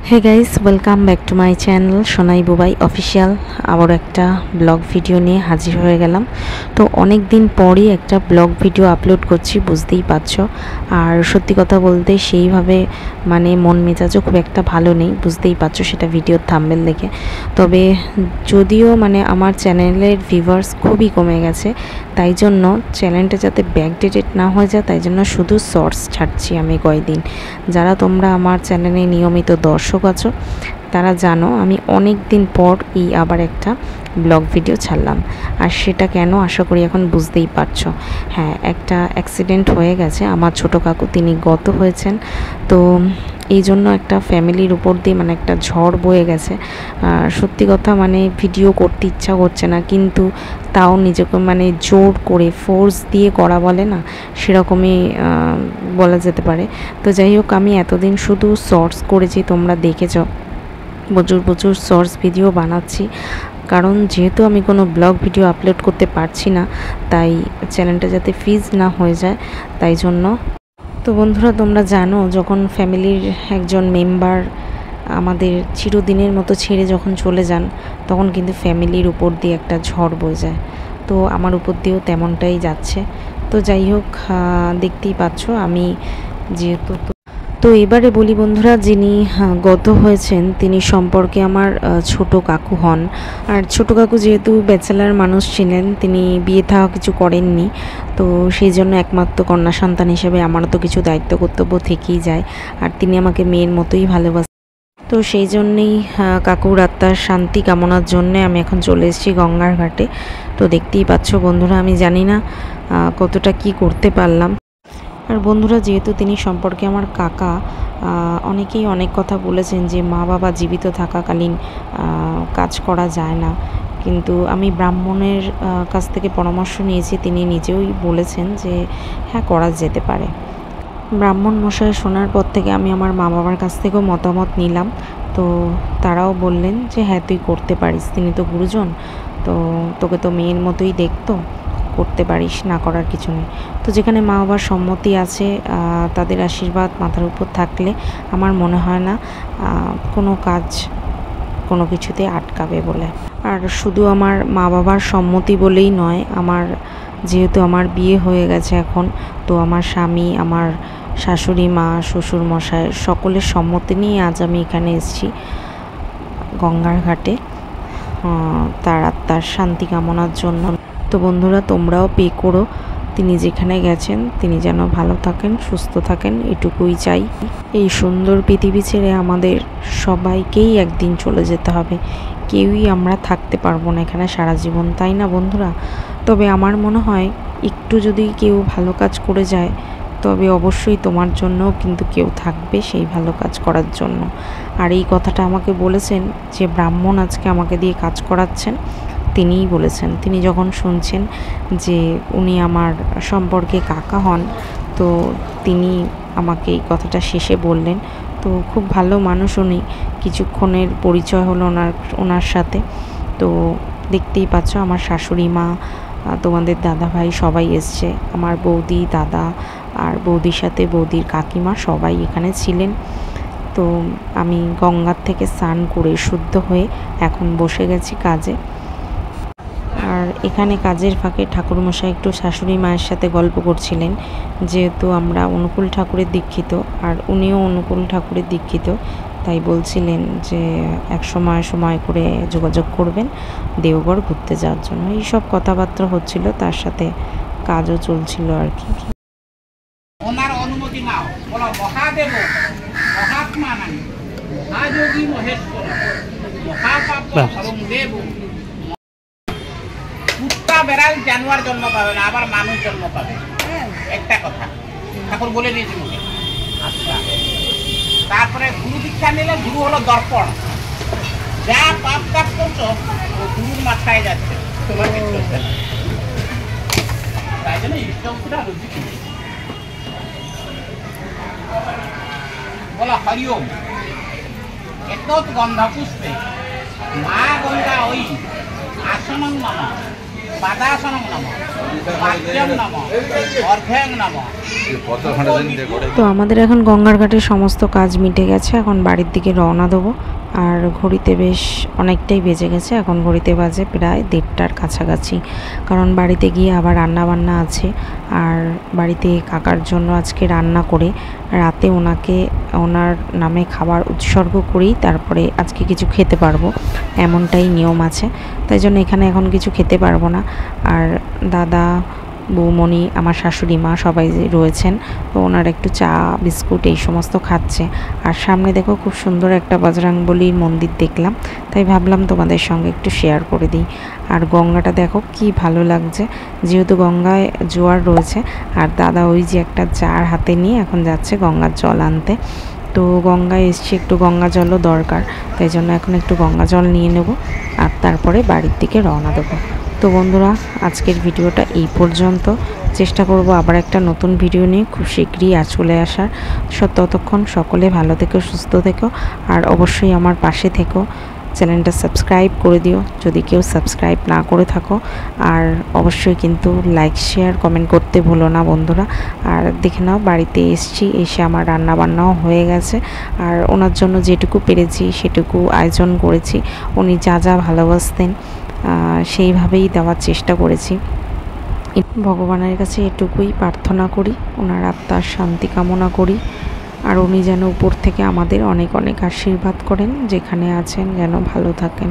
Hey guys, welcome back to my channel Sonai Bubai official. আবার একটা blog video নিয়ে হাজির হয়ে গেলাম। তো অনেক দিন পরই একটা ব্লগ ভিডিও আপলোড করছি, বুঝতেই পারছো। আর সত্যি কথা বলতে সেইভাবে মন মেজাজও খুব একটা ভালো নেই, বুঝতেই পারছো সেটা ভিডিওর থাম্বনেল দেখে। তবে যদিও আমার চ্যানেলের ভিউয়ার্স খুবই কমে গেছে, তাই জন্য চ্যানেলটা যাতে ব্যাকডেটেড না হয়ে যায় তাই জন্য শুধু শর্টস ছাড়ছি আমি কয়েকদিন। যারা তোমরা আমার চ্যানেলে নিয়মিত দর্শক আছো তারা জানো আমি অনেক দিন পর আবার একটা ব্লগ ভিডিও ছাড়লাম। আর সেটা কেন আশা করি এখন বুঝতেই পারছো। হ্যাঁ, একটা অ্যাক্সিডেন্ট হয়ে গেছে। আমার ছোটো কাকু তিনি গত হয়েছেন। তো এই জন্য একটা ফ্যামিলির উপর দিয়ে একটা ঝড় বয়ে গেছে। সত্যি কথা ভিডিও করতে ইচ্ছা করছে না, কিন্তু তাও নিজেকে জোর করে ফোর্স দিয়ে করা বলে না, সেরকমই বলা যেতে পারে। তো যাই হোক, আমি এতদিন শুধু শর্টস করেছি, তোমরা দেখেছ প্রচুর শর্টস ভিডিও বানাচ্ছি, কারণ যেহেতু আমি কোনো ব্লগ ভিডিও আপলোড করতে পারছি না, তাই চ্যানেলটা যাতে ফ্রিজ না হয়ে যায় তাই জন্য। তো বন্ধুরা, তোমরা জানো যখন ফ্যামিলির একজন মেম্বার আমাদের চিরদিনের মতো ছেড়ে যখন চলে যান, তখন কিন্তু ফ্যামিলির উপর দিয়ে একটা ঝড় বয়ে যায়। তো আমার উপর দিয়েও তেমনটাই যাচ্ছে। তো যাই হোক, দেখতেই পাচ্ছ আমি যেহেতু। তো এবারে বলি বন্ধুরা, যিনি গত হয়েছেন তিনি সম্পর্কে আমার ছোট কাকু হন। আর ছোট কাকু যেহেতু ব্যাচেলার মানুষ ছিলেন, তিনি বিয়ে থা কিছু করেননি, তো সেই জন্য একমাত্র কন্যা সন্তান হিসেবে আমারও তো কিছু দায়িত্ব কর্তব্য থেকেই যায়। আর তিনি আমাকে মেয়ের মতোই ভালোবাসেন। তো সেই জন্যেই কাকুর আত্মার শান্তি কামনার জন্যে আমি এখন চলে এসেছি গঙ্গার ঘাটে। তো দেখতেই পাচ্ছ বন্ধুরা, আমি জানি না কতটা কি করতে পারলাম। আর বন্ধুরা, যেহেতু তিনি সম্পর্কে আমার কাকা, অনেকেই অনেক কথা বলেছেন যে মা বাবা জীবিত থাকাকালীন কাজ করা যায় না, কিন্তু আমি ব্রাহ্মণের কাছ থেকে পরামর্শ নিয়েছি। তিনি নিজেই বলেছেন যে হ্যাঁ, করা যেতে পারে। ব্রাহ্মণ মশাই শোনার পর থেকে আমি আমার মা বাবার কাছ থেকেও মতামত নিলাম। তো তারাও বললেন যে হ্যাঁ, তুই করতে পারিস, তিনি তো গুরুজন, তো তোকে তো মেয়ের মতোই দেখতো, করতে পারিস, না করার কিছু নেই। তো যেখানে মা বাবার সম্মতি আছে, তাদের আশীর্বাদ মাথার উপর থাকলে আমার মনে হয় না কোনো কাজ কোনো কিছুতে আটকাবে বলে। আর শুধু আমার মা বাবার সম্মতি বলেই নয়, যেহেতু আমার বিয়ে হয়ে গেছে এখন, তো আমার স্বামী, আমার শাশুড়ি মা, শ্বশুর মশাই সকলের সম্মতি নিয়ে আজ আমি এখানে এসেছি গঙ্গার ঘাটে, তার আত্মার শান্তি কামনার জন্য। তো বন্ধুরা, তোমরাও পে করো, তিনি যেখানে গেছেন তিনি যেন ভালো থাকেন, সুস্থ থাকেন, এটুকুই চাই। এই সুন্দর পৃথিবী ছেড়ে আমাদের সবাইকেই একদিন চলে যেতে হবে, কেউই আমরা থাকতে পারবো না এখানে সারা জীবন, তাই না বন্ধুরা? তবে আমার মনে হয় একটু যদি কেউ ভালো কাজ করে যায়, তবে অবশ্যই তোমার জন্যও কিন্তু কেউ থাকবে সেই ভালো কাজ করার জন্য। আর এই কথাটা আমাকে বলেছেন যে ব্রাহ্মণ আজকে আমাকে দিয়ে কাজ করাচ্ছেন, তিনিই বলেছেন। তিনি যখন শুনছেন যে উনি আমার সম্পর্কে কাকা হন, তো তিনি আমাকে এই কথাটা শেষে বললেন। তো খুব ভালো মানুষ উনি। কিছুক্ষণের পরিচয় হলো ওনার সাথে। তো দেখতেই পাচ্ছ আমার শাশুড়ি মা, তোমাদের দাদা ভাই সবাই এসছে, আমার বৌদি, দাদা আর বৌদির সাথে বৌদির কাকিমা সবাই এখানে ছিলেন। তো আমি গঙ্গার থেকে স্নান করে শুদ্ধ হয়ে এখন বসে গেছি কাজে। আর এখানে কাজের ফাঁকে ঠাকুরমশাই একটু শাশুড়ি মায়ের সাথে গল্প করছিলেন, যেহেতু আমরা অনুকূল ঠাকুরের দীক্ষিত আর উনিও অনুকূল ঠাকুরের দীক্ষিত, তাই বলছিলেন যে এক সময় করে যোগাযোগ করবেন দেওঘর ঘুরতে যাওয়ার জন্য। এইসব কথাবার্তা হচ্ছিল, তার সাথে কাজও চলছিল আর কি। ওনার অনুমতি নাও, বলো মহাদেব মহাত্মা নামি মহাযোগী মহেশ্বর মহাপাপ হরং দেব। কুত্তা বেড়াল জানোয়ার জন্ম পাবে না, আবার মানুষ জন্ম পাবে, একটা কথা ঠাকুর বলে দিয়েছি মুখে। আচ্ছা, তারপরে গুরু দীক্ষা নিলে গুরু হলো দর্পণ, যা পাপ কাজ করছো ও গুরুর মাথায় যাচ্ছে, তোমার কিছু হচ্ছে না। তাই জন্য ঈশ্বরটা রুচি বলা হরিওম। এতৎ গন্ধ পুষ্পে মা গঙ্গা ওই আসনং মম পাদাসনং নমঃ, পাদ্যং নমঃ, অর্ঘ্যং নমঃ। তো আমাদের এখন গঙ্গার ঘাটের সমস্ত কাজ মিটে গেছে, এখন বাড়ির দিকে রওনা দেবো। আর ঘড়িতে বেশ অনেকটাই বেজে গেছে, এখন ঘড়িতে বাজে প্রায় 1:30টার কাছাকাছি, কারণ বাড়িতে গিয়ে আবার রান্না বান্না আছে। আর বাড়িতে কাকার জন্য আজকে রান্না করে রাতে ওনার নামে খাবার উৎসর্গ করেই তারপরে আজকে কিছু খেতে পারবো, এমনটাই নিয়ম আছে। তাই জন্য এখানে এখন কিছু খেতে পারবো না। আর দাদা, বৌমণি, আমার শাশুড়ি মা সবাই রয়েছেন, তো ওনার একটু চা বিস্কুট এই সমস্ত খাচ্ছে। আর সামনে দেখো খুব সুন্দর একটা বজরংবলীর মন্দির দেখলাম, তাই ভাবলাম তোমাদের সঙ্গে একটু শেয়ার করে দিই। আর গঙ্গাটা দেখো কি ভালো লাগছে, যেহেতু গঙ্গায় জোয়ার রয়েছে। আর দাদা ওই যে একটা জার হাতে নিয়ে এখন যাচ্ছে গঙ্গার জল আনতে। তো গঙ্গায় এসছি, একটু গঙ্গা জলও দরকার, তাই জন্য এখন একটু গঙ্গা জল নিয়ে নেব আর তারপরে বাড়ির দিকে রওনা দেবো। তো বন্ধুরা, আজকের ভিডিওটা এই পর্যন্ত। চেষ্টা করব আবার একটা নতুন ভিডিও নিয়ে খুব শীঘ্রই চলে আসার। ততক্ষণ সকলে ভালো থেকো, সুস্থ থেকো, আর অবশ্যই আমার পাশে থেকো। চ্যানেলটা সাবস্ক্রাইব করে দিও যদি কেউ সাবস্ক্রাইব না করে থাকো। আর অবশ্যই কিন্তু লাইক, শেয়ার, কমেন্ট করতে ভুলো না বন্ধুরা। আর দেখে নাও, বাড়িতে এসে আমার রান্না বান্নাও হয়ে গেছে। আর ওনার জন্য যেটুকু পেরেছি সেটুকু আয়োজন করেছি। উনি যা যা ভালোবাসতেন সেইভাবেই দেওয়ার চেষ্টা করেছি। ভগবানের কাছে এটুকুই প্রার্থনা করি, ওনার আত্মার শান্তি কামনা করি। আর উনি যেন উপর থেকে আমাদের অনেক অনেক আশীর্বাদ করেন, যেখানে আছেন যেন ভালো থাকেন।